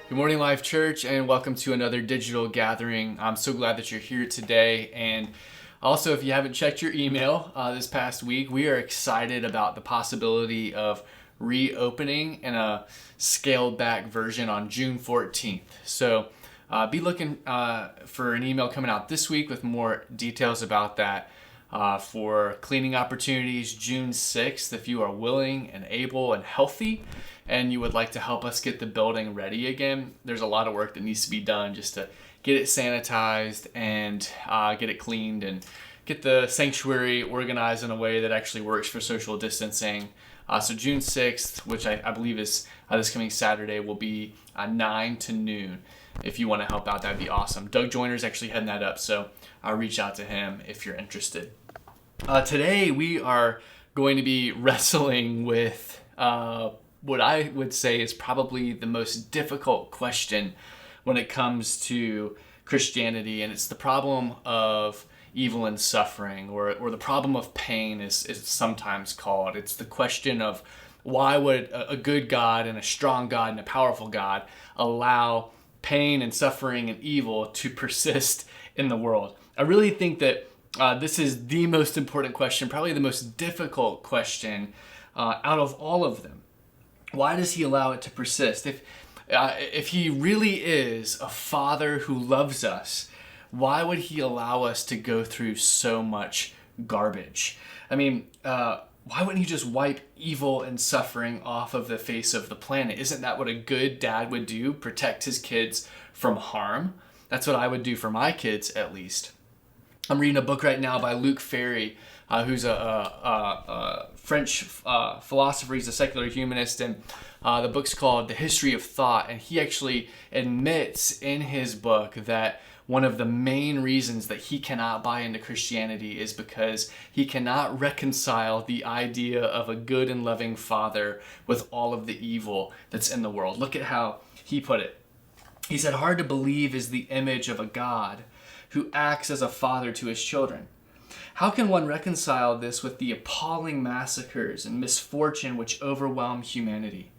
Good morning, Life Church, and welcome to another digital gathering. I'm so glad that you're here today. And also, if you haven't checked your email this past week, we are excited about the possibility of reopening in a scaled back version on June 14th. So be looking for an email coming out this week with more details about that. For cleaning opportunities June 6th, if you are willing and able and healthy and you would like to help us get the building ready again. There's a lot of work that needs to be done just to get it sanitized and get it cleaned and get the sanctuary organized in a way that actually works for social distancing. So June 6th, which I believe is this coming Saturday, will be 9 to noon. If you want to help out, that'd be awesome. Doug Joyner's actually heading that up, so I'll reach out to him if you're interested. Today we are going to be wrestling with what I would say is probably the most difficult question when it comes to Christianity, and it's the problem of evil and suffering, or the problem of pain is sometimes called. It's the question of why would a good God and a strong God and a powerful God allow pain and suffering and evil to persist in the world. I really think that this is the most important question, probably the most difficult question out of all of them. Why does he allow it to persist? If he really is a father who loves us, why would he allow us to go through so much garbage? I mean, why wouldn't he just wipe evil and suffering off of the face of the planet? Isn't that what a good dad would do? Protect his kids from harm? That's what I would do for my kids, at least. I'm reading a book right now by Luc Ferry, who's a French philosopher. He's a secular humanist, and the book's called The History of Thought. And he actually admits in his book that one of the main reasons that he cannot buy into Christianity is because he cannot reconcile the idea of a good and loving father with all of the evil that's in the world. Look at how he put it. He said, "Hard to believe is the image of a God who acts as a father to his children. How can one reconcile this with the appalling massacres and misfortune which overwhelm humanity?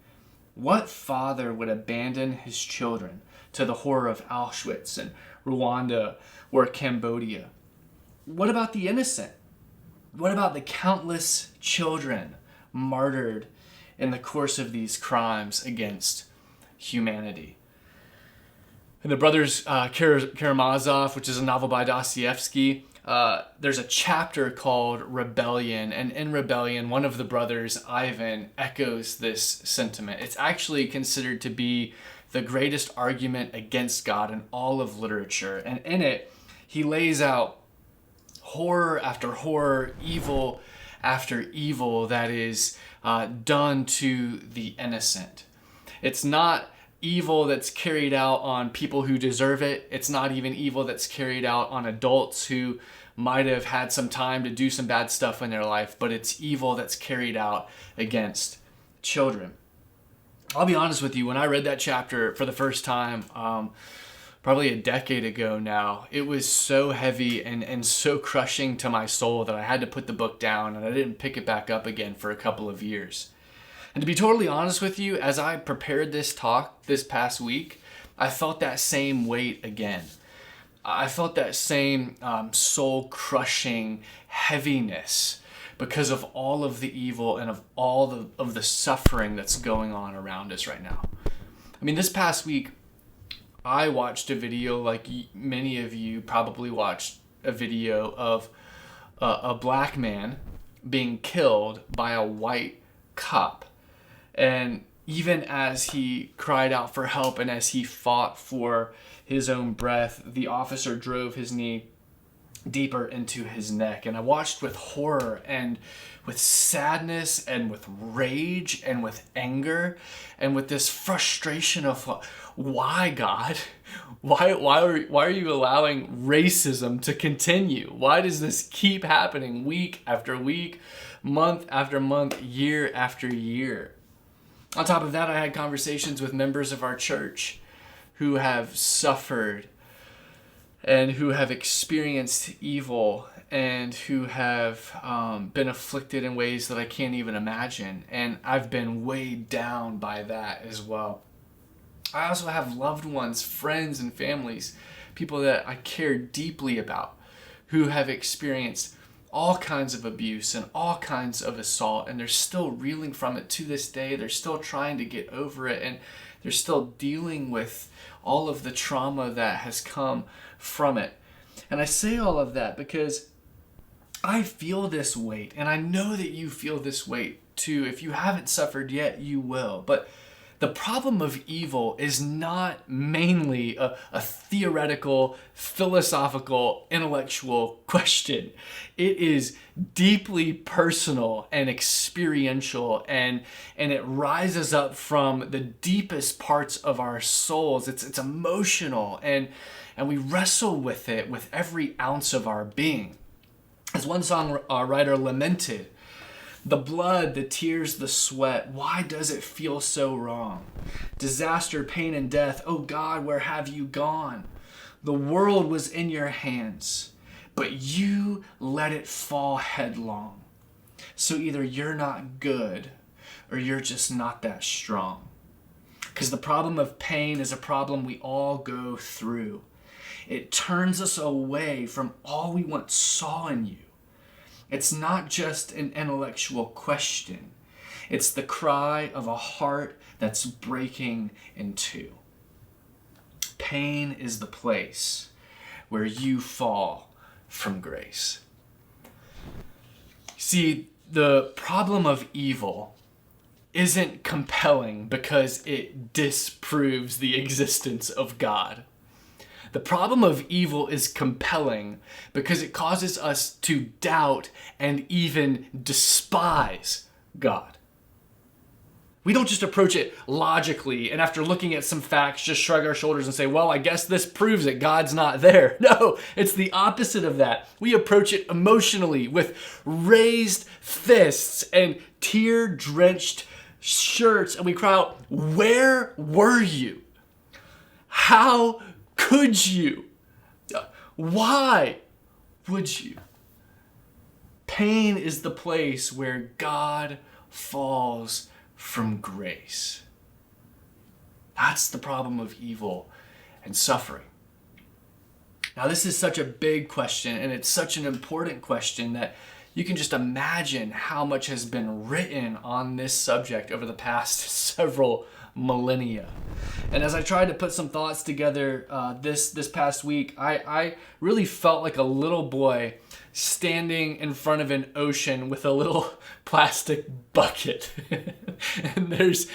What father would abandon his children to the horror of Auschwitz and Rwanda or Cambodia? What about the innocent? What about the countless children martyred in the course of these crimes against humanity?" And the brothers Karamazov, which is a novel by Dostoevsky, there's a chapter called Rebellion, and in Rebellion, one of the brothers, Ivan, echoes this sentiment. It's actually considered to be the greatest argument against God in all of literature, and in it, he lays out horror after horror, evil after evil that is done to the innocent. It's not evil that's carried out on people who deserve it. It's not even evil that's carried out on adults who might have had some time to do some bad stuff in their life, but it's evil that's carried out against children. I'll be honest with you, when I read that chapter for the first time, probably a decade ago now, it was so heavy and so crushing to my soul that I had to put the book down, and I didn't pick it back up again for a couple of years. And to be totally honest with you, as I prepared this talk this past week, I felt that same weight again. I felt that same soul-crushing heaviness because of all of the evil and of all of the suffering that's going on around us right now. I mean, this past week, I watched a video like many of you probably watched a video of a black man being killed by a white cop. And even as he cried out for help and as he fought for his own breath, the officer drove his knee deeper into his neck. And I watched with horror and with sadness and with rage and with anger and with this frustration of why, God? Why are you allowing racism to continue? Why does this keep happening week after week, month after month, year after year? On top of that, I had conversations with members of our church who have suffered and who have experienced evil and who have been afflicted in ways that I can't even imagine. And I've been weighed down by that as well. I also have loved ones, friends and families, people that I care deeply about, who have experienced all kinds of abuse and all kinds of assault, and they're still reeling from it to this day. They're still trying to get over it, and they're still dealing with all of the trauma that has come from it. And I say all of that because I feel this weight, and I know that you feel this weight too. If you haven't suffered yet, you will. But the problem of evil is not mainly a theoretical, philosophical, intellectual question. It is deeply personal and experiential, and it rises up from the deepest parts of our souls. It's emotional, and we wrestle with it with every ounce of our being. As one songwriter lamented, the blood, the tears, the sweat, why does it feel so wrong? Disaster, pain, and death, oh God, where have you gone? The world was in your hands, but you let it fall headlong. So either you're not good or you're just not that strong. Because the problem of pain is a problem we all go through. It turns us away from all we once saw in you. It's not just an intellectual question. It's the cry of a heart that's breaking in two. Pain is the place where you fall from grace. See, the problem of evil isn't compelling because it disproves the existence of God. The problem of evil is compelling because it causes us to doubt and even despise God. We don't just approach it logically and after looking at some facts just shrug our shoulders and say, well, I guess this proves it. God's not there. No, it's the opposite of that. We approach it emotionally with raised fists and tear-drenched shirts, and we cry out, where were you? How could you? Why would you? Pain is the place where God falls from grace. That's the problem of evil and suffering. Now, this is such a big question, and it's such an important question that you can just imagine how much has been written on this subject over the past several millennia. And as I tried to put some thoughts together this past week, I really felt like a little boy standing in front of an ocean with a little plastic bucket. And there's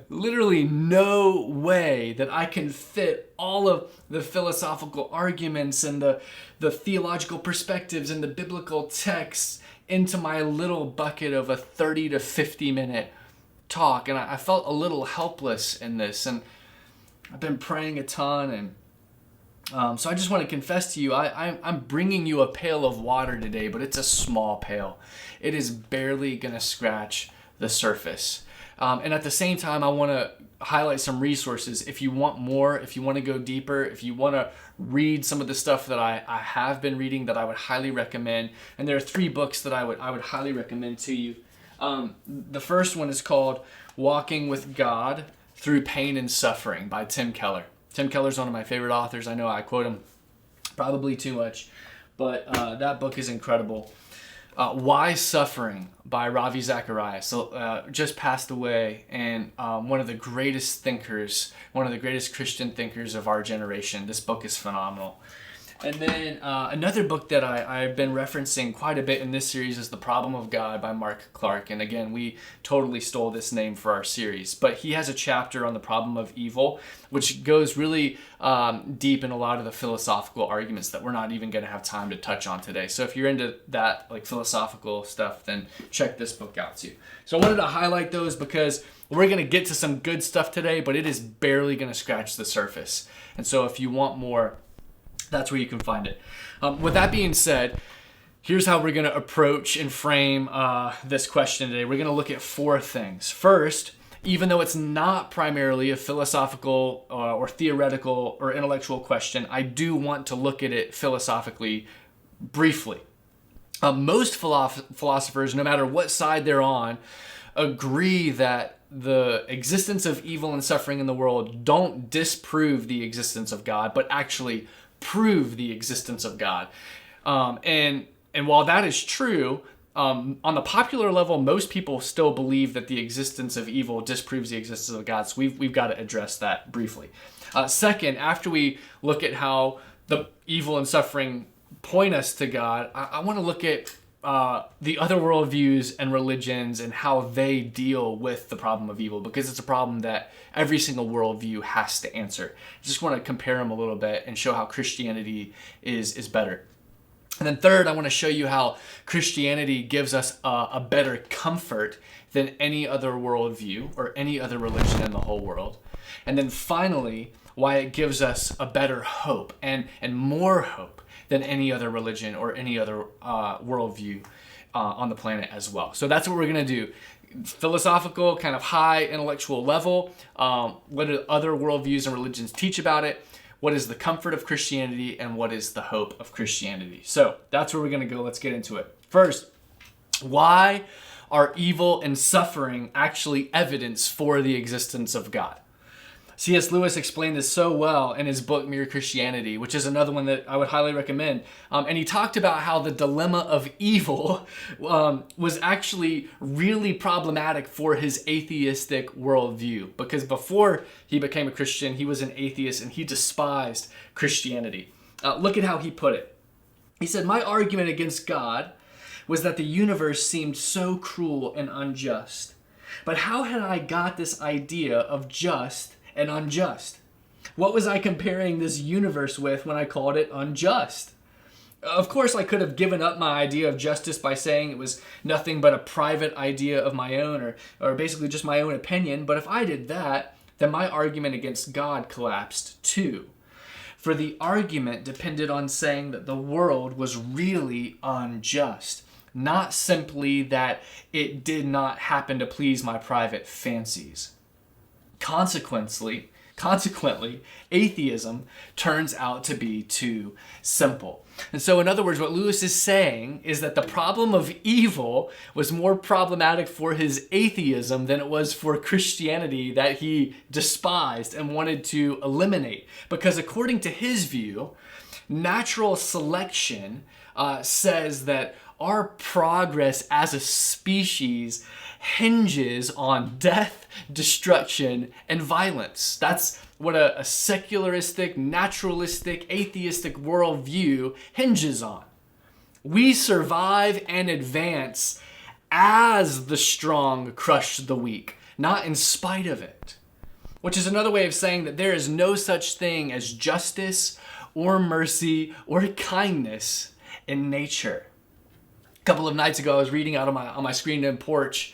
literally no way that I can fit all of the philosophical arguments and the theological perspectives and the biblical texts into my little bucket of a 30 to 50 minute talk. And I felt a little helpless in this, and I've been praying a ton, and so I just want to confess to you, I'm bringing you a pail of water today, but it's a small pail. It is barely going to scratch the surface. And at the same time, I want to highlight some resources. If you want more, if you want to go deeper, if you want to read some of the stuff that I have been reading that I would highly recommend, and there are 3 books that I would highly recommend to you. The first one is called Walking with God Through Pain and Suffering by Tim Keller. Tim Keller's one of my favorite authors. I know I quote him probably too much, but that book is incredible. Why Suffering by Ravi Zacharias, just passed away, and one of the greatest thinkers, one of the greatest Christian thinkers of our generation. This book is phenomenal. And then another book that I've been referencing quite a bit in this series is The Problem of God by Mark Clark. And again, we totally stole this name for our series. But he has a chapter on the problem of evil, which goes really deep in a lot of the philosophical arguments that we're not even going to have time to touch on today. So if you're into that, like philosophical stuff, then check this book out too. So I wanted to highlight those because we're going to get to some good stuff today, but it is barely going to scratch the surface. And so if you want more, that's where you can find it. With that being said, here's how we're going to approach and frame this question today. We're going to look at 4 things. First, even though it's not primarily a philosophical or theoretical or intellectual question, I do want to look at it philosophically briefly. Most philosophers, no matter what side they're on, agree that the existence of evil and suffering in the world don't disprove the existence of God, but actually prove the existence of God. And while that is true, on the popular level, most people still believe that the existence of evil disproves the existence of God. So we've got to address that briefly. Second, after we look at how the evil and suffering point us to God, I want to look at the other worldviews and religions and how they deal with the problem of evil, because it's a problem that every single worldview has to answer. I just want to compare them a little bit and show how Christianity is better. And then third, I want to show you how Christianity gives us a better comfort than any other worldview or any other religion in the whole world. And then finally, why it gives us a better hope and more hope than any other religion or any other worldview on the planet as well. So that's what we're going to do. Philosophical, kind of high intellectual level. What do other worldviews and religions teach about it? What is the comfort of Christianity, and what is the hope of Christianity? So that's where we're going to go. Let's get into it. First, why are evil and suffering actually evidence for the existence of God? C.S. Lewis explained this so well in his book, Mere Christianity, which is another one that I would highly recommend. And he talked about how the dilemma of evil was actually really problematic for his atheistic worldview. Because before he became a Christian, he was an atheist and he despised Christianity. Look at how he put it. He said, "My argument against God was that the universe seemed so cruel and unjust. But how had I got this idea of just and unjust? What was I comparing this universe with when I called it unjust? Of course, I could have given up my idea of justice by saying it was nothing but a private idea of my own, or basically just my own opinion. But if I did that, then my argument against God collapsed too. For the argument depended on saying that the world was really unjust, not simply that it did not happen to please my private fancies. Consequently, atheism turns out to be too simple." And so, in other words, what Lewis is saying is that the problem of evil was more problematic for his atheism than it was for Christianity that he despised and wanted to eliminate. Because according to his view, natural selection says that our progress as a species hinges on death, destruction, and violence. That's what a secularistic, naturalistic, atheistic worldview hinges on. We survive and advance as the strong crush the weak, not in spite of it. Which is another way of saying that there is no such thing as justice or mercy or kindness in nature. A couple of nights ago, I was reading out on my screened-in porch,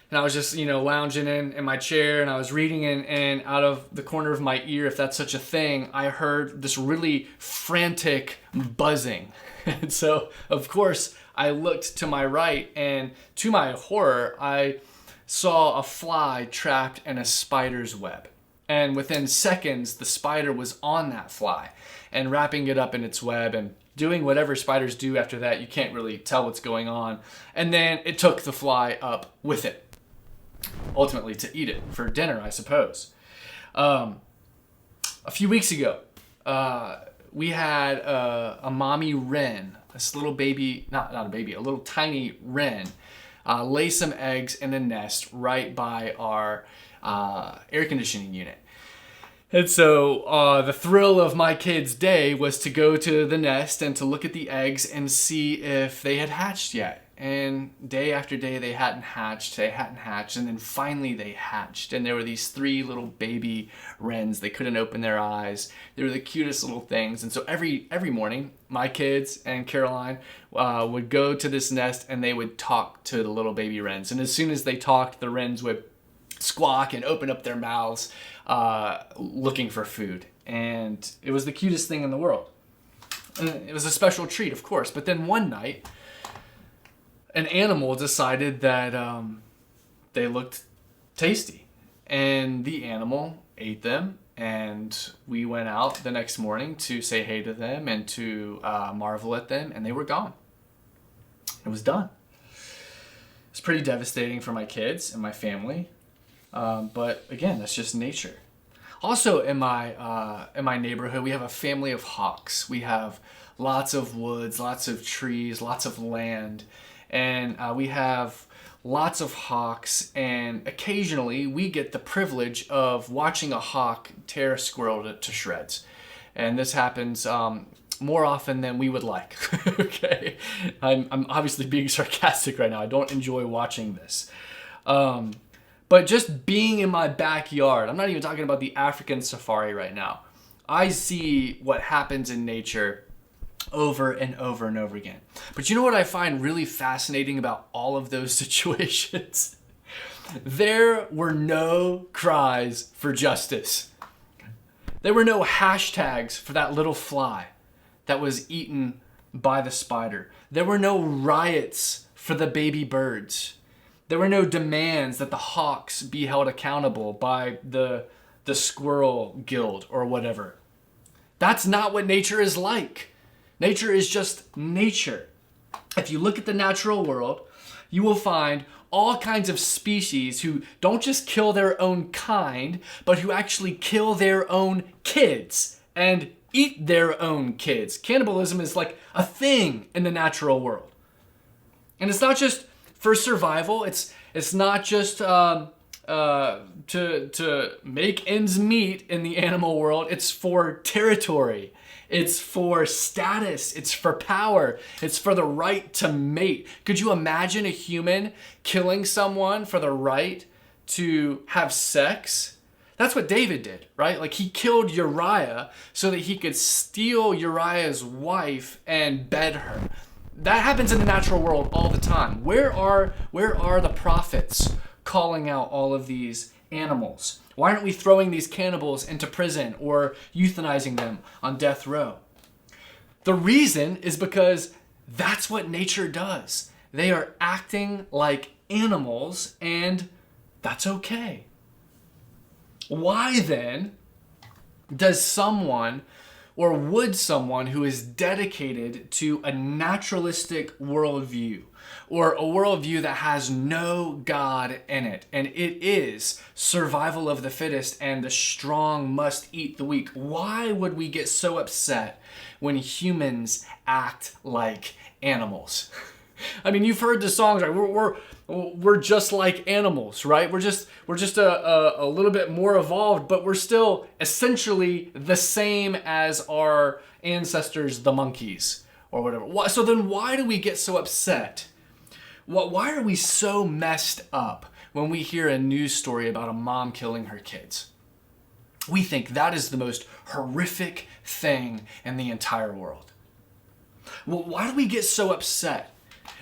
and I was just, lounging in my chair, and I was reading, and out of the corner of my ear, if that's such a thing, I heard this really frantic buzzing. And so, of course, I looked to my right, and to my horror, I saw a fly trapped in a spider's web. And within seconds, the spider was on that fly and wrapping it up in its web and doing whatever spiders do after that. You can't really tell what's going on. And then it took the fly up with it, ultimately to eat it for dinner, I suppose. A few weeks ago, we had a mommy wren, this little baby, not a baby, a little tiny wren, lay some eggs in a nest right by our air conditioning unit. And so the thrill of my kid's day was to go to the nest and to look at the eggs and see if they had hatched yet. And day after day, they hadn't hatched, and then finally they hatched. And there were these 3 little baby wrens. They couldn't open their eyes. They were the cutest little things. And so every morning, my kids and Caroline would go to this nest, and they would talk to the little baby wrens. And as soon as they talked, the wrens would squawk and open up their mouths looking for food. And it was the cutest thing in the world. And it was a special treat, of course. But then one night, an animal decided that they looked tasty, and the animal ate them. And we went out the next morning to say hey to them and to marvel at them, and they were gone. It was done. It's pretty devastating for my kids and my family. But again, that's just nature. Also, in my neighborhood, we have a family of hawks. We have lots of woods, lots of trees, lots of land, and we have lots of hawks. And occasionally, we get the privilege of watching a hawk tear a squirrel to shreds. And this happens more often than we would like. Okay, I'm obviously being sarcastic right now. I don't enjoy watching this. But just being in my backyard, I'm not even talking about the African safari right now. I see what happens in nature over and over and over again. But you know what I find really fascinating about all of those situations? There were no cries for justice. There were no hashtags for that little fly that was eaten by the spider. There were no riots for the baby birds. There were no demands that the hawks be held accountable by the squirrel guild or whatever. That's not what nature is like. Nature is just nature. If you look at the natural world, you will find all kinds of species who don't just kill their own kind, but who actually kill their own kids and eat their own kids. Cannibalism is like a thing in the natural world. And it's not just for survival. It's not just to make ends meet in the animal world. It's for territory. It's for status. It's for power. It's for the right to mate. Could you imagine a human killing someone for the right to have sex? That's what David did, right? Like, he killed Uriah so that he could steal Uriah's wife and bed her. That happens in the natural world all the time. Where are the prophets calling out all of these animals? Why aren't we throwing these cannibals into prison or euthanizing them on death row? The reason is because that's what nature does. They are acting like animals, and that's okay. Why then does someone, or would someone who is dedicated to a naturalistic worldview, or a worldview that has no God in it, and it is survival of the fittest and the strong must eat the weak, why would we get so upset when humans act like animals? I mean, you've heard the songs, right? We're just like animals, right? We're just a little bit more evolved, but we're still essentially the same as our ancestors, the monkeys, or whatever. So then why do we get so upset? Why are we so messed up when we hear a news story about a mom killing her kids? We think that is the most horrific thing in the entire world. Well, why do we get so upset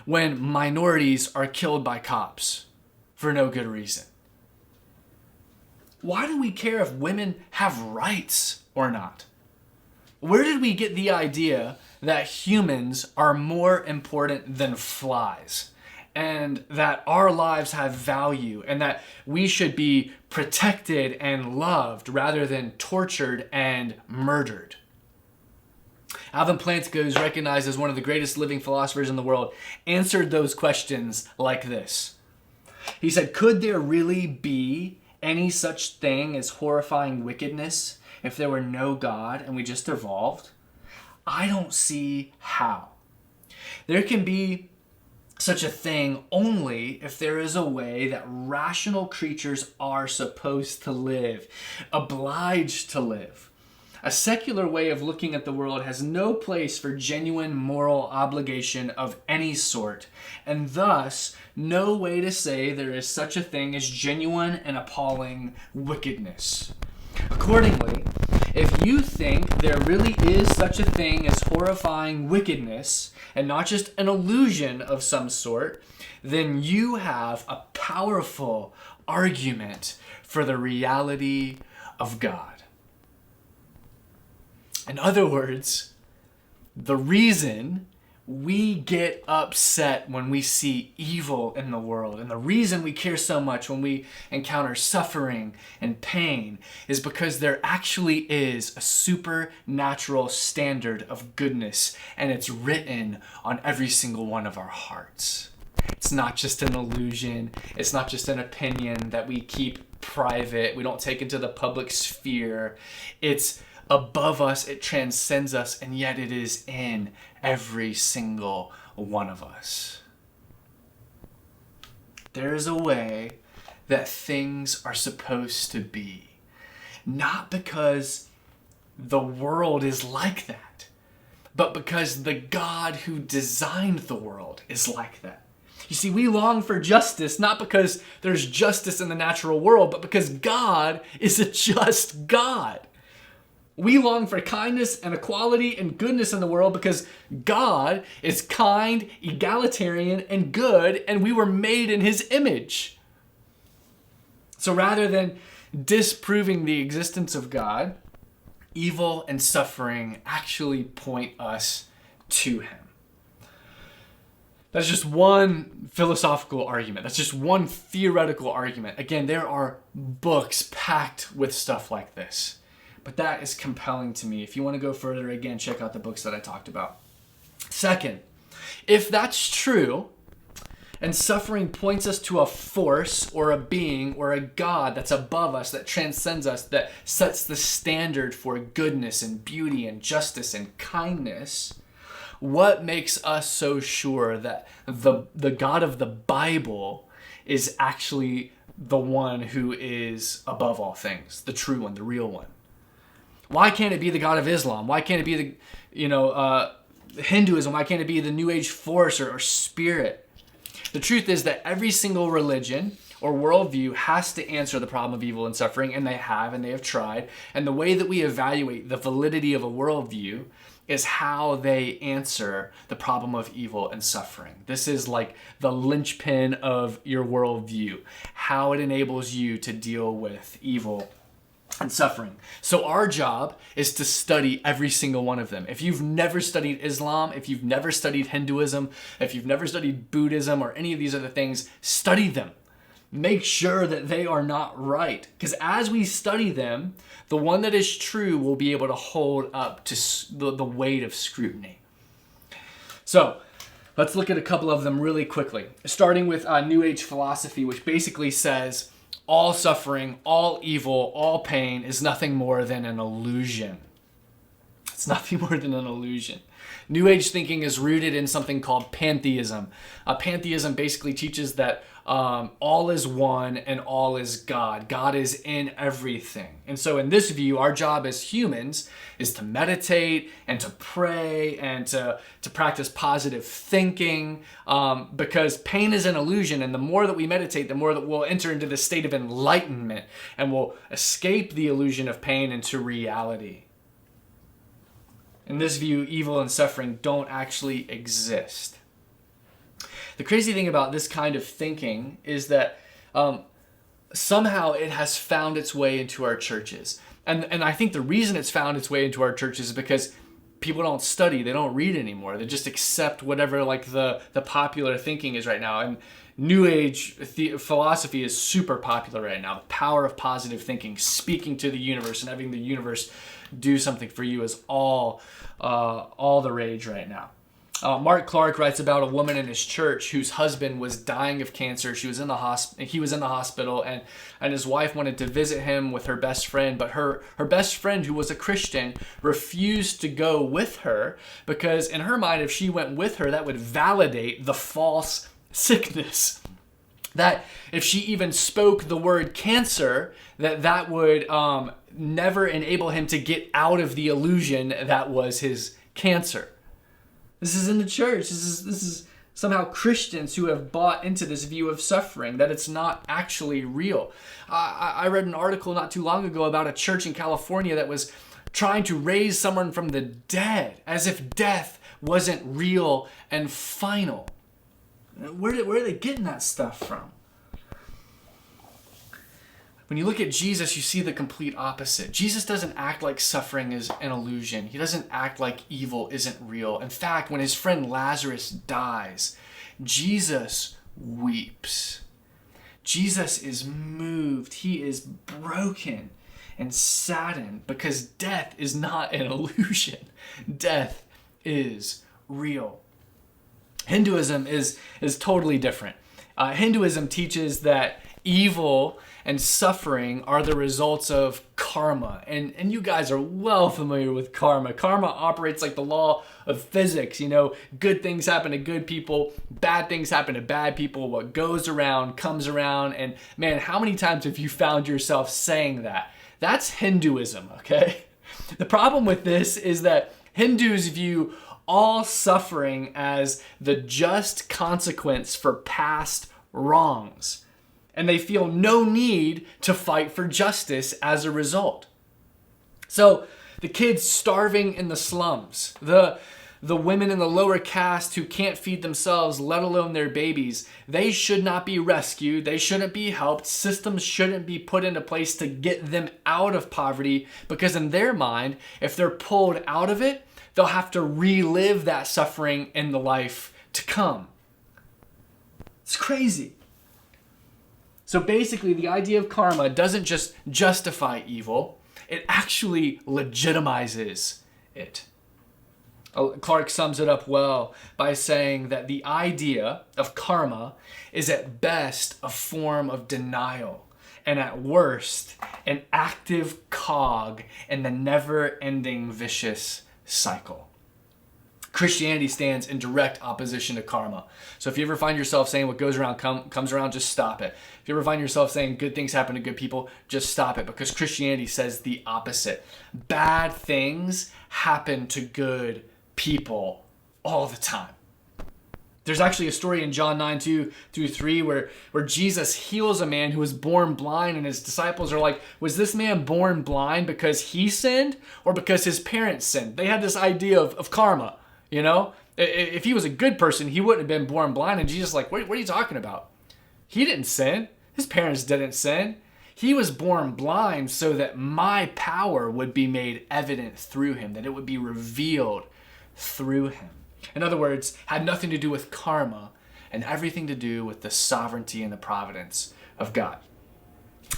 when minorities are killed by cops for no good reason? Why do we care if women have rights or not? Where did we get the idea that humans are more important than flies, and that our lives have value, and that we should be protected and loved rather than tortured and murdered? Alvin Plantinga, who's recognized as one of the greatest living philosophers in the world, answered those questions like this. He said, could there really be any such thing as horrifying wickedness if there were no God and we just evolved? I don't see how. There can be such a thing only if there is a way that rational creatures are supposed to live, obliged to live. A secular way of looking at the world has no place for genuine moral obligation of any sort, and thus no way to say there is such a thing as genuine and appalling wickedness. Accordingly, if you think there really is such a thing as horrifying wickedness, and not just an illusion of some sort, then you have a powerful argument for the reality of God. In other words, the reason we get upset when we see evil in the world, and the reason we care so much when we encounter suffering and pain, is because there actually is a supernatural standard of goodness, and it's written on every single one of our hearts. It's not just an illusion. It's not just an opinion that we keep private. We don't take it to the public sphere. It's above us. It transcends us. And yet it is in every single one of us. There is a way that things are supposed to be. Not because the world is like that, but because the God who designed the world is like that. You see, we long for justice, not because there's justice in the natural world, but because God is a just God. We long for kindness and equality and goodness in the world because God is kind, egalitarian, and good, and we were made in his image. So rather than disproving the existence of God, evil and suffering actually point us to him. That's just one philosophical argument. That's just one theoretical argument. Again, there are books packed with stuff like this. But that is compelling to me. If you want to go further, again, check out the books that I talked about. Second, if that's true, and suffering points us to a force or a being or a God that's above us, that transcends us, that sets the standard for goodness and beauty and justice and kindness, what makes us so sure that the God of the Bible is actually the one who is above all things, the true one, the real one? Why can't it be the God of Islam? Why can't it be the Hinduism? Why can't it be the New Age force or spirit? The truth is that every single religion or worldview has to answer the problem of evil and suffering, and they have tried. And the way that we evaluate the validity of a worldview is how they answer the problem of evil and suffering. This is like the linchpin of your worldview, how it enables you to deal with evil and suffering. So our job is to study every single one of them. If you've never studied Islam, if you've never studied Hinduism, if you've never studied Buddhism or any of these other things, study them. Make sure that they are not right. Because as we study them, the one that is true will be able to hold up to the weight of scrutiny. So let's look at a couple of them really quickly. Starting with New Age philosophy, which basically says all suffering, all evil, all pain is nothing more than an illusion. It's nothing more than an illusion. New Age thinking is rooted in something called pantheism. Pantheism basically teaches that all is one and all is God. God is in everything. And so in this view, our job as humans is to meditate and to pray and to practice positive thinking, because pain is an illusion. And the more that we meditate, the more that we'll enter into the state of enlightenment and we'll escape the illusion of pain into reality. In this view, evil and suffering don't actually exist. The crazy thing about this kind of thinking is that somehow it has found its way into our churches. And I think the reason it's found its way into our churches is because people don't study, they don't read anymore. They just accept whatever like the popular thinking is right now. And New Age philosophy is super popular right now. The power of positive thinking, speaking to the universe and having the universe do something for you is all the rage right now. Mark Clark writes about a woman in his church whose husband was dying of cancer. He was in the hospital, and his wife wanted to visit him with her best friend, but her best friend, who was a Christian, refused to go with her because in her mind, if she went with her, that would validate the false sickness. That if she even spoke the word cancer, that would never enable him to get out of the illusion that was his cancer. This is in the church. This is somehow Christians who have bought into this view of suffering, that it's not actually real. I read an article not too long ago about a church in California that was trying to raise someone from the dead, as if death wasn't real and final. Where are they getting that stuff from? When you look at Jesus, you see the complete opposite. Jesus doesn't act like suffering is an illusion. He doesn't act like evil isn't real. In fact, when his friend Lazarus dies, Jesus weeps. Jesus is moved. He is broken and saddened because death is not an illusion. Death is real. Hinduism is totally different. Hinduism teaches that evil and suffering are the results of karma. And you guys are well familiar with karma. Karma operates like the law of physics. You know, good things happen to good people, bad things happen to bad people. What goes around comes around. And man, how many times have you found yourself saying that? That's Hinduism, okay? The problem with this is that Hindus view all suffering as the just consequence for past wrongs. And they feel no need to fight for justice as a result. So the kids starving in the slums, the women in the lower caste who can't feed themselves, let alone their babies, they should not be rescued. They shouldn't be helped. Systems shouldn't be put into place to get them out of poverty, because in their mind, if they're pulled out of it, they'll have to relive that suffering in the life to come. It's crazy. So basically, the idea of karma doesn't just justify evil, it actually legitimizes it. Clark sums it up well by saying that the idea of karma is at best a form of denial, and at worst, an active cog in the never-ending vicious cycle. Christianity stands in direct opposition to karma. So if you ever find yourself saying what goes around comes around, just stop it. If you ever find yourself saying good things happen to good people, just stop it, because Christianity says the opposite. Bad things happen to good people all the time. There's actually a story in John 9:2-3 where Jesus heals a man who was born blind, and his disciples are like, was this man born blind because he sinned or because his parents sinned? They had this idea of karma, you know? If he was a good person, he wouldn't have been born blind. And Jesus is like, what are you talking about? He didn't sin. His parents didn't sin. He was born blind so that my power would be made evident through him, that it would be revealed through him. In other words, had nothing to do with karma and everything to do with the sovereignty and the providence of God.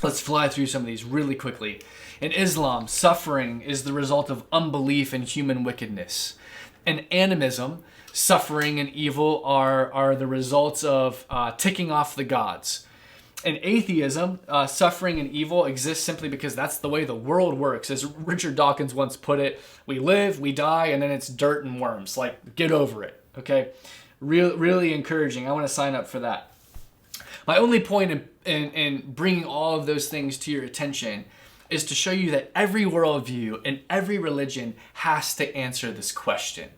Let's fly through some of these really quickly. In Islam, suffering is the result of unbelief in human wickedness. In animism, suffering and evil are the results of ticking off the gods. In atheism, suffering and evil exist simply because that's the way the world works. As Richard Dawkins once put it, we live, we die, and then it's dirt and worms. Like, get over it, okay? Really encouraging. I want to sign up for that. My only point in bringing all of those things to your attention is to show you that every worldview and every religion has to answer this question.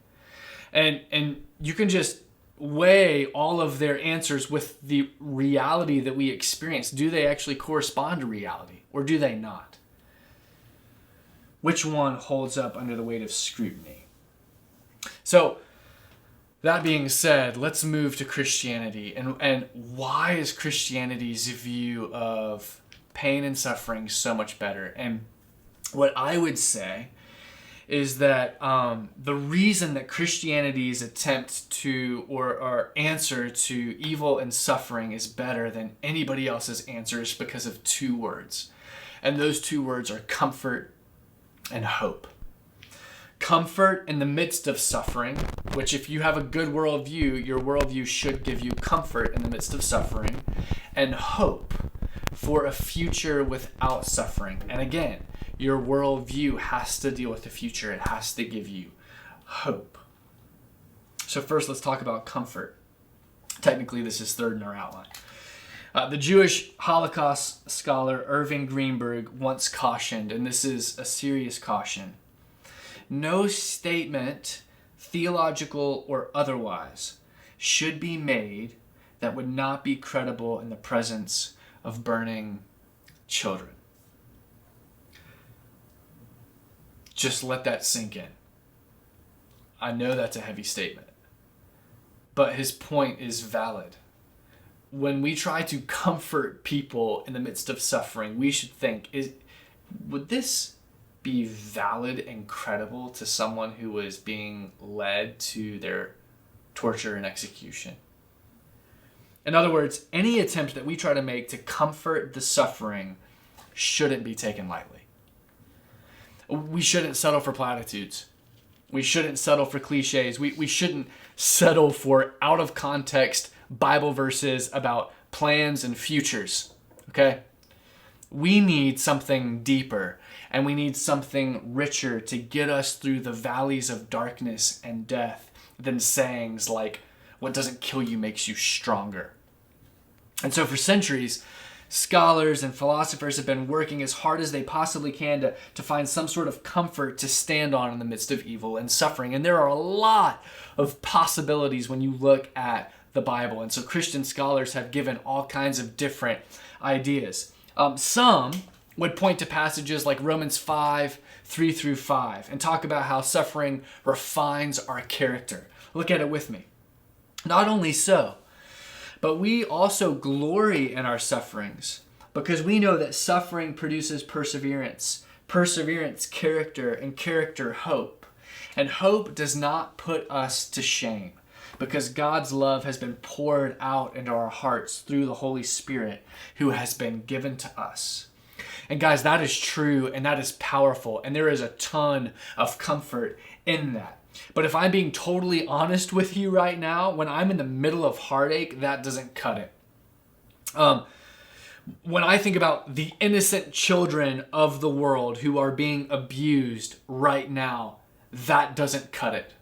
And you can just weigh all of their answers with the reality that we experience. Do they actually correspond to reality, or do they not? Which one holds up under the weight of scrutiny? So, that being said, let's move to Christianity. And why is Christianity's view of pain and suffering so much better? And what I would say is that the reason that Christianity's attempt to or answer to evil and suffering is better than anybody else's answer is because of two words. And those two words are comfort and hope. Comfort in the midst of suffering, which if you have a good worldview, your worldview should give you comfort in the midst of suffering, and hope for a future without suffering. And again, your worldview has to deal with the future. It has to give you hope. So first, let's talk about comfort. Technically, this is third in our outline. The Jewish Holocaust scholar Irving Greenberg once cautioned, and this is a serious caution, no statement, theological or otherwise, should be made that would not be credible in the presence of burning children. Just let that sink in. I know that's a heavy statement, but his point is valid. When we try to comfort people in the midst of suffering, we should think, would this be valid and credible to someone who was being led to their torture and execution? In other words, any attempt that we try to make to comfort the suffering shouldn't be taken lightly. We shouldn't settle for platitudes. We shouldn't settle for cliches. We shouldn't settle for out of context Bible verses about plans and futures. Okay? We need something deeper, and we need something richer to get us through the valleys of darkness and death than sayings like, what doesn't kill you makes you stronger. And so for centuries, scholars and philosophers have been working as hard as they possibly can to find some sort of comfort to stand on in the midst of evil and suffering. And there are a lot of possibilities when you look at the Bible. And so Christian scholars have given all kinds of different ideas. Some would point to passages like Romans 5:3-5 and talk about how suffering refines our character. Look at it with me. Not only so, but we also glory in our sufferings because we know that suffering produces perseverance, perseverance, character, and character, hope. And hope does not put us to shame because God's love has been poured out into our hearts through the Holy Spirit who has been given to us. And guys, that is true and that is powerful, and there is a ton of comfort in that. But if I'm being totally honest with you right now, when I'm in the middle of heartache, that doesn't cut it. When I think about the innocent children of the world who are being abused right now, that doesn't cut it.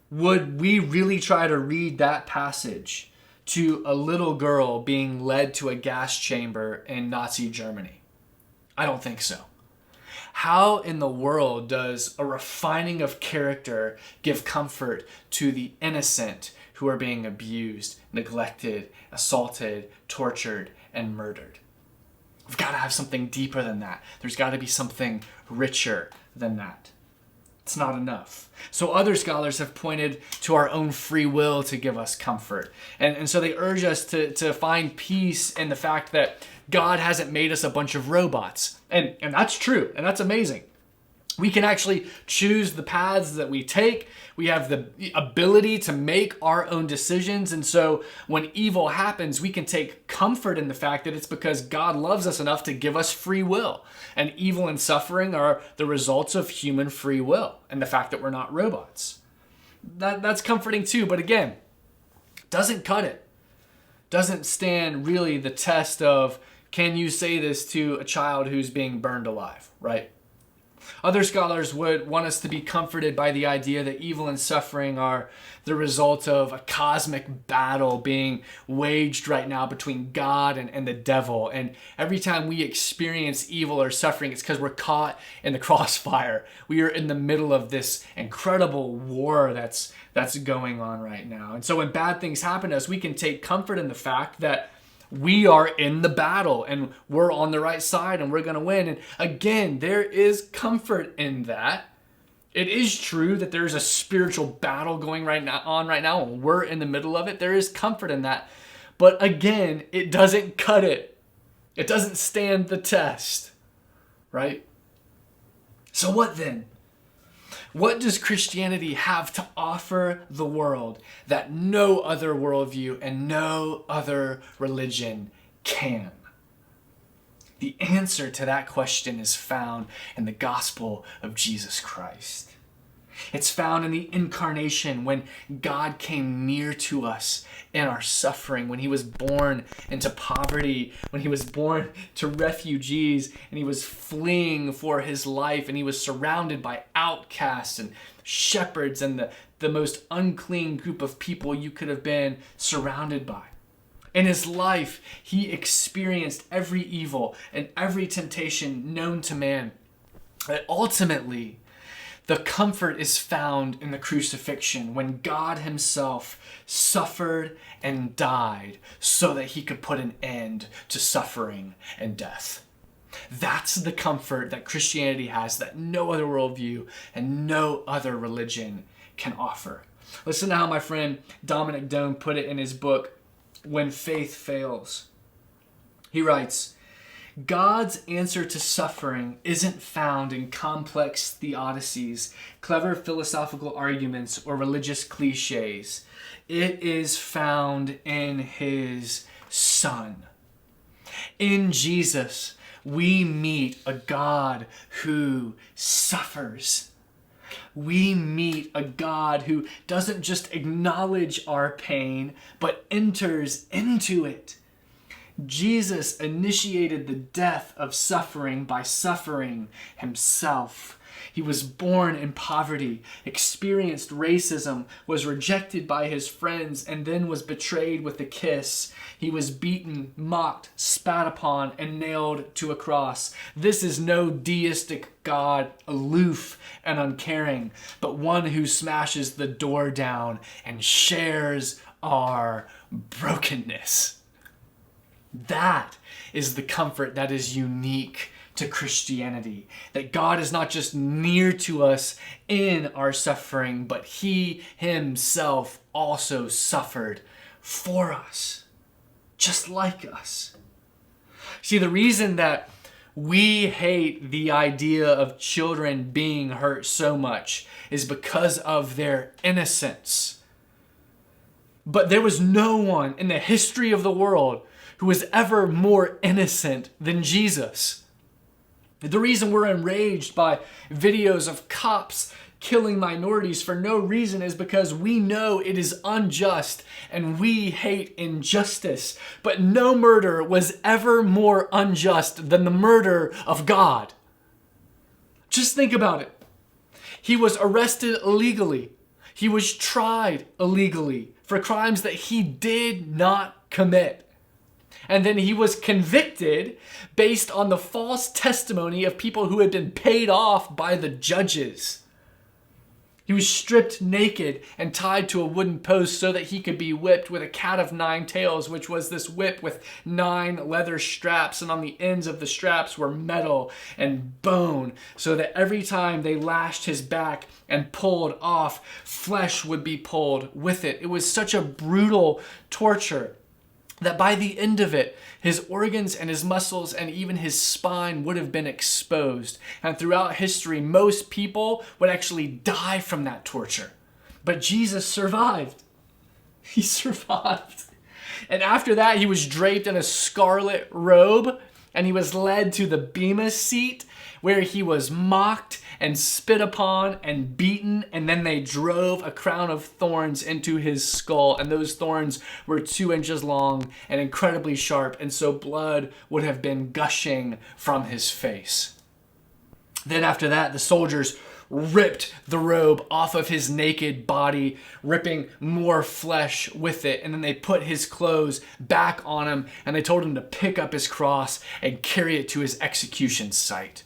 Would we really try to read that passage to a little girl being led to a gas chamber in Nazi Germany? I don't think so. How in the world does a refining of character give comfort to the innocent who are being abused, neglected, assaulted, tortured, and murdered? We've got to have something deeper than that. There's got to be something richer than that. It's not enough. So other scholars have pointed to our own free will to give us comfort. And so they urge us to find peace in the fact that God hasn't made us a bunch of robots. And that's true, and that's amazing. We can actually choose the paths that we take. We have the ability to make our own decisions. And so when evil happens, we can take comfort in the fact that it's because God loves us enough to give us free will. And evil and suffering are the results of human free will and the fact that we're not robots. That's comforting too, but again, doesn't cut it. Doesn't stand really the test of, can you say this to a child who's being burned alive, right? Other scholars would want us to be comforted by the idea that evil and suffering are the result of a cosmic battle being waged right now between God and the devil. And every time we experience evil or suffering, it's because we're caught in the crossfire. We are in the middle of this incredible war that's going on right now. And so when bad things happen to us, we can take comfort in the fact that we are in the battle and we're on the right side and we're going to win. And again, there is comfort in that. It is true that there's a spiritual battle going on right now and we're in the middle of it. There is comfort in that. But again, it doesn't cut it. It doesn't stand the test, right? So what then? What does Christianity have to offer the world that no other worldview and no other religion can? The answer to that question is found in the gospel of Jesus Christ. It's found in the incarnation, when God came near to us in our suffering, when he was born into poverty, when he was born to refugees, and he was fleeing for his life, and he was surrounded by outcasts and shepherds and the most unclean group of people you could have been surrounded by. In his life, he experienced every evil and every temptation known to man. But ultimately, the comfort is found in the crucifixion, when God himself suffered and died so that he could put an end to suffering and death. That's the comfort that Christianity has that no other worldview and no other religion can offer. Listen to how my friend Dominic Doan put it in his book, When Faith Fails. He writes, God's answer to suffering isn't found in complex theodicies, clever philosophical arguments, or religious cliches. It is found in his Son. In Jesus, we meet a God who suffers. We meet a God who doesn't just acknowledge our pain, but enters into it. Jesus initiated the death of suffering by suffering himself. He was born in poverty, experienced racism, was rejected by his friends, and then was betrayed with a kiss. He was beaten, mocked, spat upon, and nailed to a cross. This is no deistic God, aloof and uncaring, but one who smashes the door down and shares our brokenness. That is the comfort that is unique to Christianity, that God is not just near to us in our suffering, but he himself also suffered for us, just like us. See, the reason that we hate the idea of children being hurt so much is because of their innocence. But there was no one in the history of the world who was ever more innocent than Jesus. The reason we're enraged by videos of cops killing minorities for no reason is because we know it is unjust and we hate injustice. But no murder was ever more unjust than the murder of God. Just think about it. He was arrested illegally. He was tried illegally for crimes that he did not commit. And then he was convicted based on the false testimony of people who had been paid off by the judges. He was stripped naked and tied to a wooden post so that he could be whipped with a cat of nine tails, which was this whip with 9 leather straps, and on the ends of the straps were metal and bone, so that every time they lashed his back and pulled off, flesh would be pulled with it. It was such a brutal torture that by the end of it, his organs and his muscles and even his spine would have been exposed. And throughout history, most people would actually die from that torture. But Jesus survived. He survived. And after that, he was draped in a scarlet robe, and he was led to the Bema seat, where he was mocked and spit upon and beaten, and then they drove a crown of thorns into his skull, and those thorns were 2 inches long and incredibly sharp, and so blood would have been gushing from his face. Then after that, the soldiers ripped the robe off of his naked body, ripping more flesh with it, and then they put his clothes back on him, and they told him to pick up his cross and carry it to his execution site.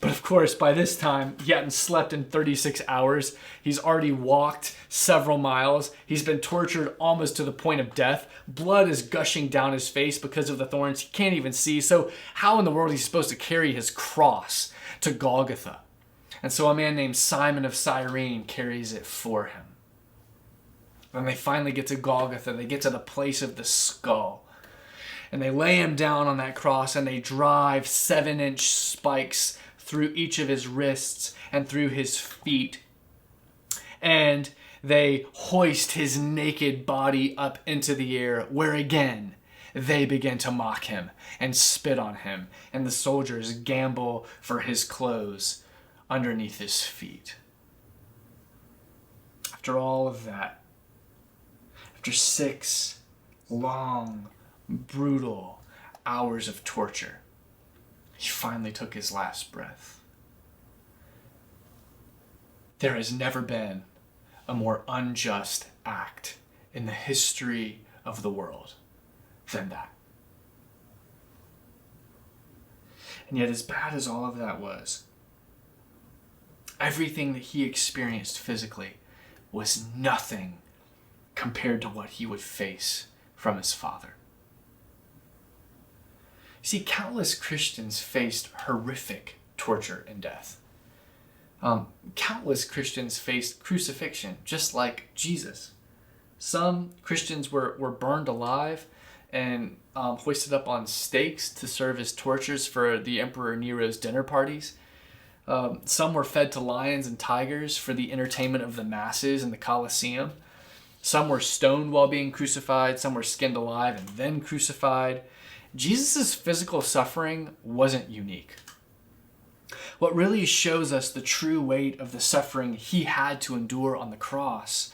But of course, by this time, he hadn't slept in 36 hours. He's already walked several miles. He's been tortured almost to the point of death. Blood is gushing down his face because of the thorns. He can't even see. So how in the world is he supposed to carry his cross to Golgotha? And so a man named Simon of Cyrene carries it for him. When they finally get to Golgotha, they get to the place of the skull. And they lay him down on that cross, and they drive 7-inch spikes through each of his wrists and through his feet. And they hoist his naked body up into the air, where again they begin to mock him and spit on him. And the soldiers gamble for his clothes underneath his feet. After all of that, after 6 long, brutal hours of torture, he finally took his last breath. There has never been a more unjust act in the history of the world than that. And yet, as bad as all of that was, everything that he experienced physically was nothing compared to what he would face from his Father. See, countless Christians faced horrific torture and death. Countless Christians faced crucifixion, just like Jesus. Some Christians were burned alive and hoisted up on stakes to serve as tortures for the Emperor Nero's dinner parties. Some were fed to lions and tigers for the entertainment of the masses in the Colosseum. Some were stoned while being crucified. Some were skinned alive and then crucified. Jesus' physical suffering wasn't unique. What really shows us the true weight of the suffering he had to endure on the cross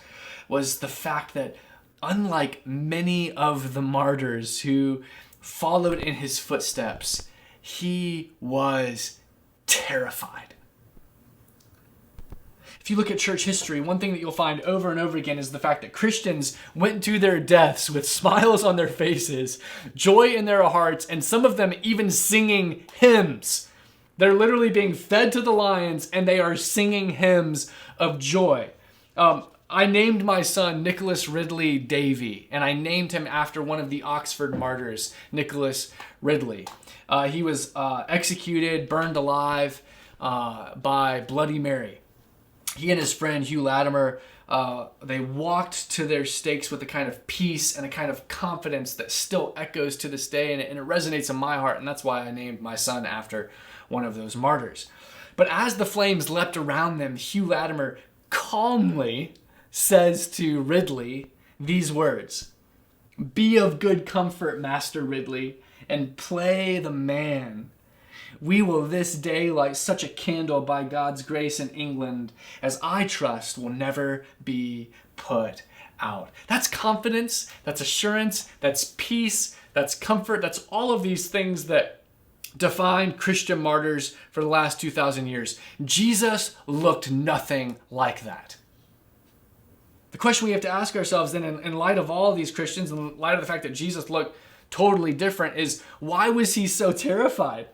was the fact that unlike many of the martyrs who followed in his footsteps, he was terrified. If you look at church history, one thing that you'll find over and over again is the fact that Christians went to their deaths with smiles on their faces, joy in their hearts, and some of them even singing hymns. They're literally being fed to the lions and they are singing hymns of joy. I named my son Nicholas Ridley Davey, and I named him after one of the Oxford martyrs, Nicholas Ridley. He was executed, burned alive by Bloody Mary. He and his friend Hugh Latimer, they walked to their stakes with a kind of peace and a kind of confidence that still echoes to this day, and it resonates in my heart, and that's why I named my son after one of those martyrs. But as the flames leapt around them, Hugh Latimer calmly says to Ridley these words, "Be of good comfort, Master Ridley, and play the man. We will this day light such a candle by God's grace in England as I trust will never be put out." That's confidence, that's assurance, that's peace, that's comfort, that's all of these things that defined Christian martyrs for the last 2,000 years. Jesus looked nothing like that. The question we have to ask ourselves then, in light of all these Christians, in light of the fact that Jesus looked totally different, is why was he so terrified?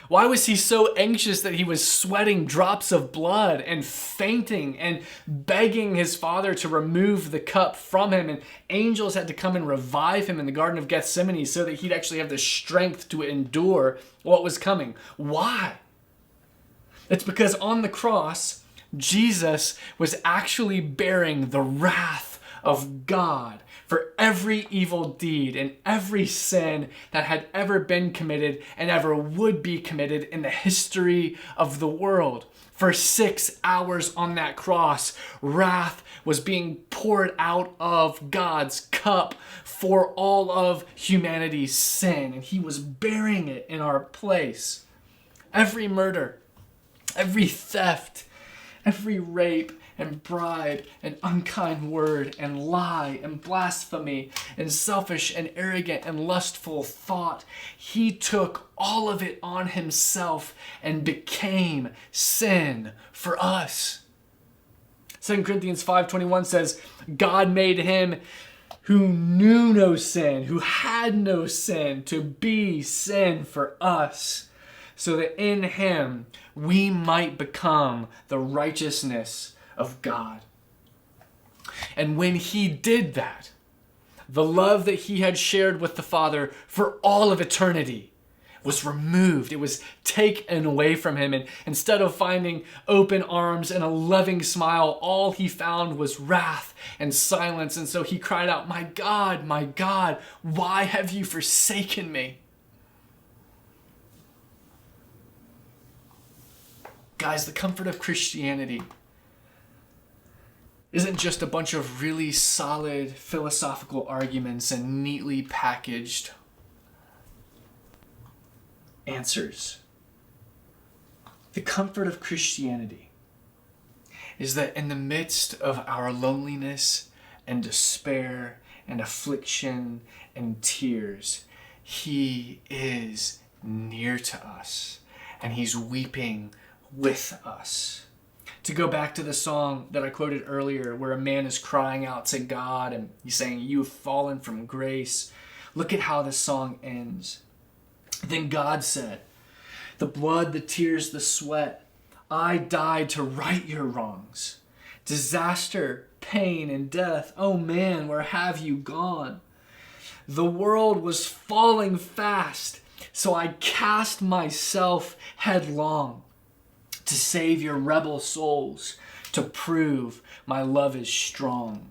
Why was he so anxious that he was sweating drops of blood and fainting and begging his father to remove the cup from him? And angels had to come and revive him in the Garden of Gethsemane so that he'd actually have the strength to endure what was coming. Why? It's because on the cross, Jesus was actually bearing the wrath of God for every evil deed and every sin that had ever been committed and ever would be committed in the history of the world. For 6 hours on that cross, wrath was being poured out of God's cup for all of humanity's sin, and he was bearing it in our place. Every murder, every theft, every rape and bribe and unkind word and lie and blasphemy and selfish and arrogant and lustful thought, he took all of it on himself and became sin for us. 2 Corinthians 5:21 says, God made him who knew no sin, who had no sin, to be sin for us, so that in him we might become the righteousness of God. And when he did that, the love that he had shared with the Father for all of eternity was removed. It was taken away from him. And instead of finding open arms and a loving smile, all he found was wrath and silence. And so he cried out, my God, why have you forsaken me?" Guys, the comfort of Christianity isn't just a bunch of really solid philosophical arguments and neatly packaged answers. The comfort of Christianity is that in the midst of our loneliness and despair and affliction and tears, he is near to us and he's weeping with us. To go back to the song that I quoted earlier, where a man is crying out to God and he's saying, "You've fallen from grace." Look at how this song ends. Then God said, "The blood, the tears, the sweat, I died to right your wrongs. Disaster, pain, and death, oh man, where have you gone? The world was falling fast, so I cast myself headlong to save your rebel souls, to prove my love is strong.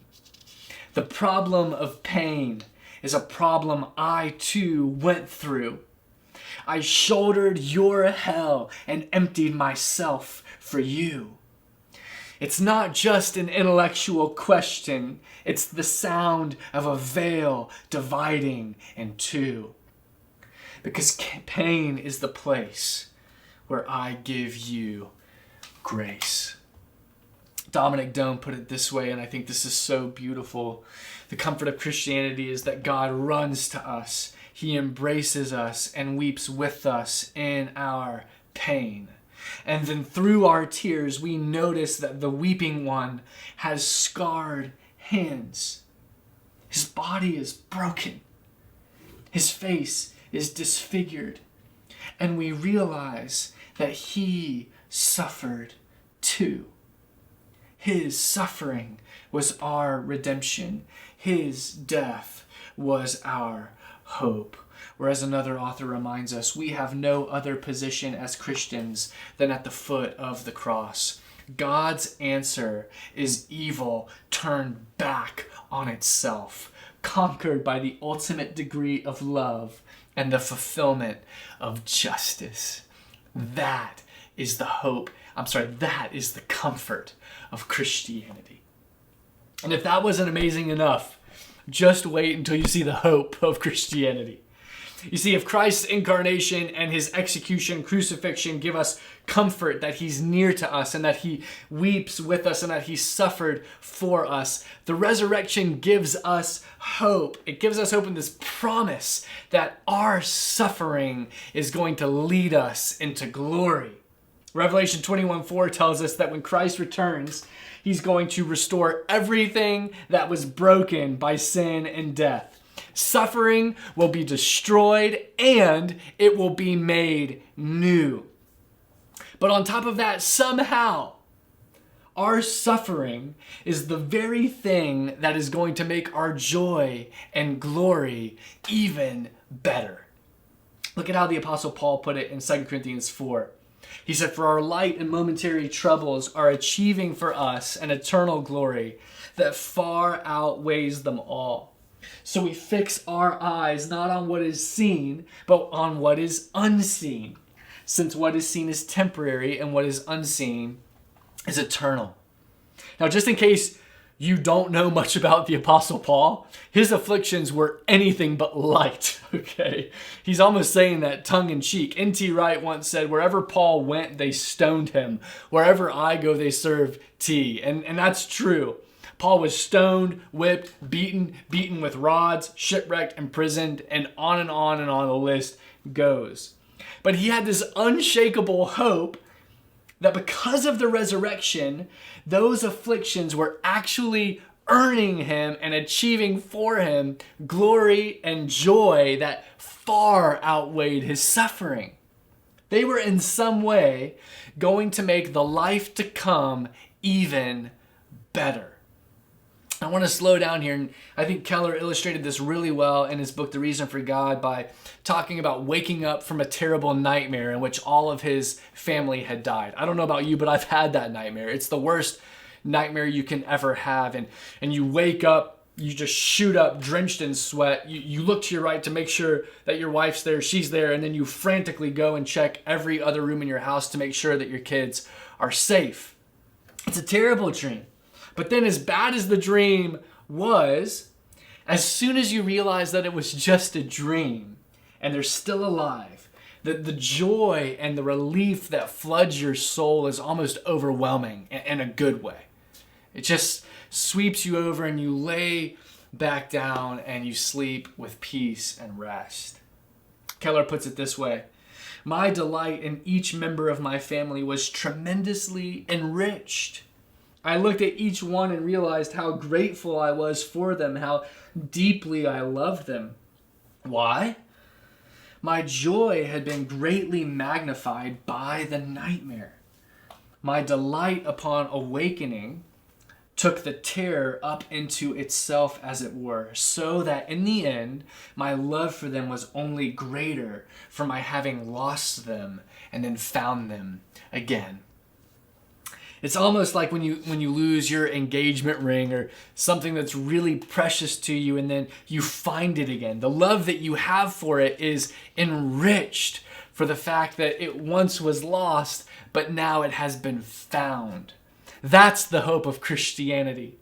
The problem of pain is a problem I too went through. I shouldered your hell and emptied myself for you. It's not just an intellectual question, it's the sound of a veil dividing in two. Because pain is the place where I give you grace." Dominic Doan put it this way, and I think this is so beautiful. The comfort of Christianity is that God runs to us. He embraces us and weeps with us in our pain. And then through our tears, we notice that the weeping one has scarred hands. His body is broken. His face is disfigured. And we realize that he suffered too. His suffering was our redemption. His death was our hope. Whereas another author reminds us, we have no other position as Christians than at the foot of the cross. God's answer is evil turned back on itself, conquered by the ultimate degree of love and the fulfillment of justice. That is the that is the comfort of Christianity. And if that wasn't amazing enough, just wait until you see the hope of Christianity. You see, if Christ's incarnation and his execution, crucifixion give us comfort that he's near to us and that he weeps with us and that he suffered for us, the resurrection gives us hope. It gives us hope in this promise that our suffering is going to lead us into glory. Revelation 21:4 tells us that when Christ returns, he's going to restore everything that was broken by sin and death. Suffering will be destroyed and it will be made new. But on top of that, somehow, our suffering is the very thing that is going to make our joy and glory even better. Look at how the Apostle Paul put it in 2 Corinthians 4. He said, "For our light and momentary troubles are achieving for us an eternal glory that far outweighs them all. So we fix our eyes not on what is seen, but on what is unseen, since what is seen is temporary and what is unseen is eternal." Now, just in case you don't know much about the Apostle Paul, his afflictions were anything but light, okay? He's almost saying that tongue-in-cheek. N.T. Wright once said, "Wherever Paul went, they stoned him. Wherever I go, they serve tea." And that's true. Paul was stoned, whipped, beaten with rods, shipwrecked, imprisoned, and on the list goes. But he had this unshakable hope that because of the resurrection, those afflictions were actually earning him and achieving for him glory and joy that far outweighed his suffering. They were in some way going to make the life to come even better. I want to slow down here, and I think Keller illustrated this really well in his book, The Reason for God, by talking about waking up from a terrible nightmare in which all of his family had died. I don't know about you, but I've had that nightmare. It's the worst nightmare you can ever have, and you wake up, you just shoot up, drenched in sweat. You look to your right to make sure that your wife's there, she's there, and then you frantically go and check every other room in your house to make sure that your kids are safe. It's a terrible dream. But then, as bad as the dream was, as soon as you realize that it was just a dream and they're still alive, the joy and the relief that floods your soul is almost overwhelming in a good way. It just sweeps you over and you lay back down and you sleep with peace and rest. Keller puts it this way: "My delight in each member of my family was tremendously enriched. I looked at each one and realized how grateful I was for them, how deeply I loved them. Why? My joy had been greatly magnified by the nightmare. My delight upon awakening took the terror up into itself, as it were, so that in the end, my love for them was only greater for my having lost them and then found them again." It's almost like when you lose your engagement ring or something that's really precious to you and then you find it again. The love that you have for it is enriched for the fact that it once was lost, but now it has been found. That's the hope of Christianity.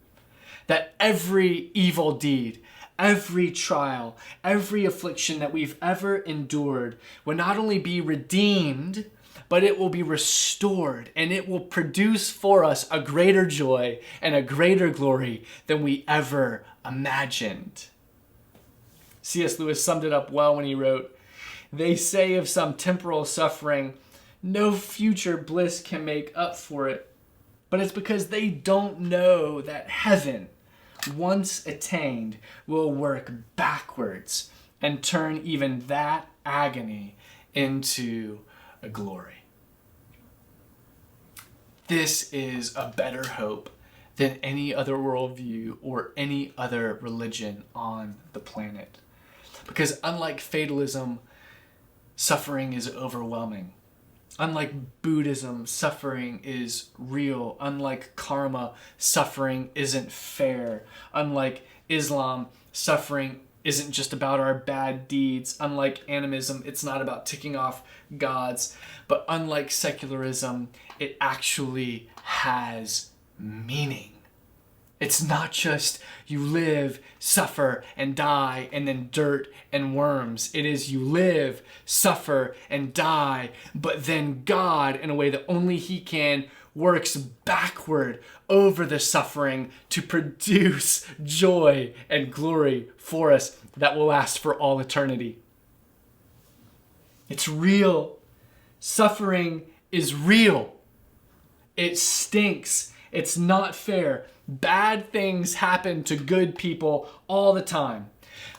That every evil deed, every trial, every affliction that we've ever endured will not only be redeemed, but it will be restored, and it will produce for us a greater joy and a greater glory than we ever imagined. C.S. Lewis summed it up well when he wrote, "They say of some temporal suffering, no future bliss can make up for it, but it's because they don't know that heaven, once attained, will work backwards and turn even that agony into a glory." This is a better hope than any other worldview or any other religion on the planet. Because unlike fatalism, suffering is overwhelming. Unlike Buddhism, suffering is real. Unlike karma, suffering isn't fair. Unlike Islam, suffering isn't just about our bad deeds. Unlike animism, it's not about ticking off gods. But unlike secularism, it actually has meaning. It's not just you live, suffer, and die, and then dirt and worms. It is you live, suffer, and die, but then God, in a way that only He can, works backward over the suffering to produce joy and glory for us that will last for all eternity. It's real. Suffering is real. It stinks. It's not fair. Bad things happen to good people all the time.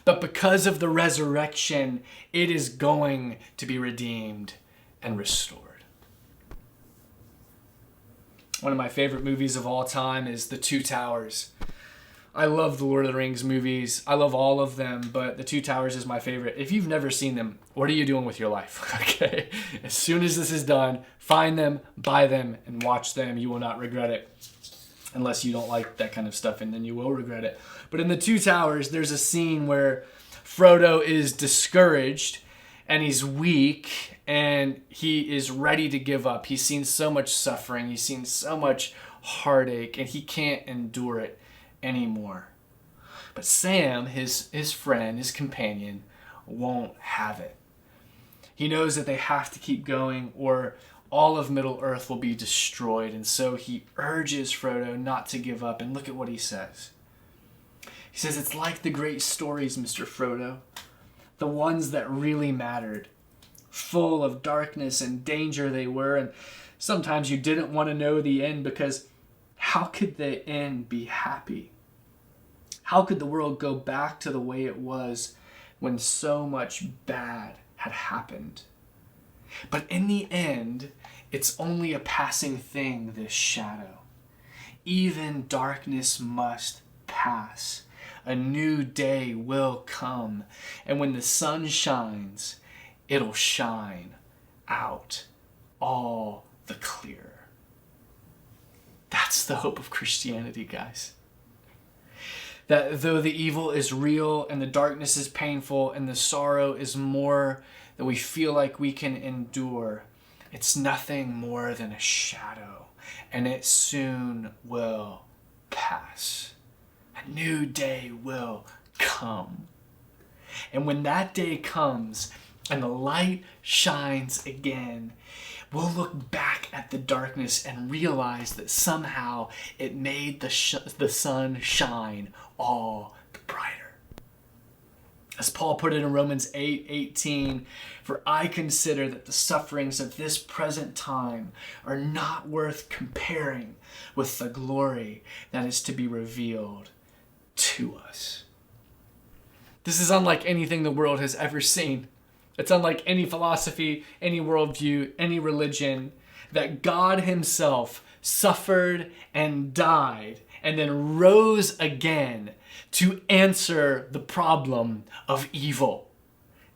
But because of the resurrection, it is going to be redeemed and restored. One of my favorite movies of all time is The Two Towers. I love the Lord of the Rings movies. I love all of them, but The Two Towers is my favorite. If you've never seen them, what are you doing with your life? Okay? As soon as this is done, find them, buy them, and watch them. You will not regret it. Unless you don't like that kind of stuff, and then you will regret it. But in The Two Towers, there's a scene where Frodo is discouraged, and he's weak, and he is ready to give up. He's seen so much suffering. He's seen so much heartache, and he can't endure it anymore. But Sam, his friend, his companion, won't have it. He knows that they have to keep going, or all of Middle-earth will be destroyed. And so he urges Frodo not to give up. And look at what he says. He says, "It's like the great stories, Mr. Frodo. The ones that really mattered. Full of darkness and danger they were. And sometimes you didn't want to know the end, because how could the end be happy? How could the world go back to the way it was when so much bad had happened? But in the end, it's only a passing thing, this shadow. Even darkness must pass. A new day will come. And when the sun shines, it'll shine out all the clearer." That's the hope of Christianity, guys. That though the evil is real and the darkness is painful and the sorrow is more that we feel like we can endure, it's nothing more than a shadow, and it soon will pass. A new day will come. And when that day comes and the light shines again, we'll look back at the darkness and realize that somehow it made the sun shine all the brighter. As Paul put it in Romans 8:18, "For I consider that the sufferings of this present time are not worth comparing with the glory that is to be revealed to us." This is unlike anything the world has ever seen. It's unlike any philosophy, any worldview, any religion, that God Himself suffered and died and then rose again to answer the problem of evil.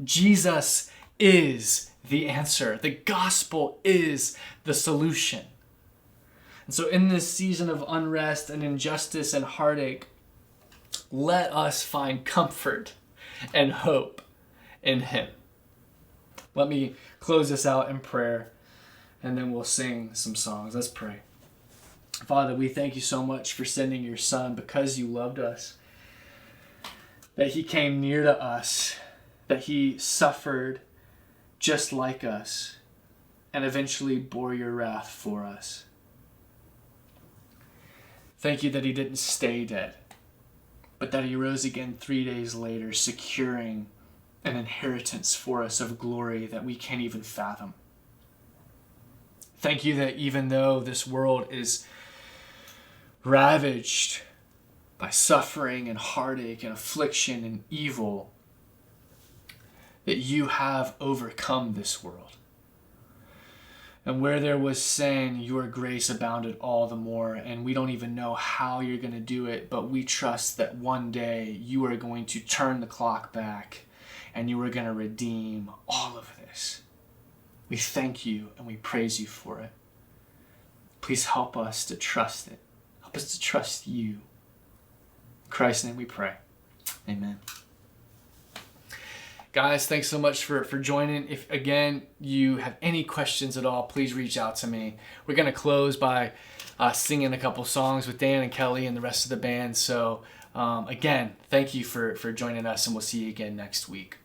Jesus is the answer. The gospel is the solution. And so in this season of unrest and injustice and heartache, let us find comfort and hope in Him. Let me close this out in prayer, and then we'll sing some songs. Let's pray. Father, we thank you so much for sending your Son because you loved us, that He came near to us, that He suffered just like us, and eventually bore your wrath for us. Thank you that he didn't stay dead, but that he rose again 3 days later, securing an inheritance for us of glory that we can't even fathom. Thank you that even though this world is ravaged by suffering and heartache and affliction and evil, that you have overcome this world. And where there was sin, your grace abounded all the more. And we don't even know how you're going to do it, but we trust that one day you are going to turn the clock back and you are going to redeem all of this. We thank you and we praise you for it. Please help us to trust it. Help us to trust you. In Christ's name we pray. Amen. Guys, thanks so much for joining. If, again, you have any questions at all, please reach out to me. We're going to close by singing a couple songs with Dan and Kelly and the rest of the band. So, again, thank you for joining us, and we'll see you again next week.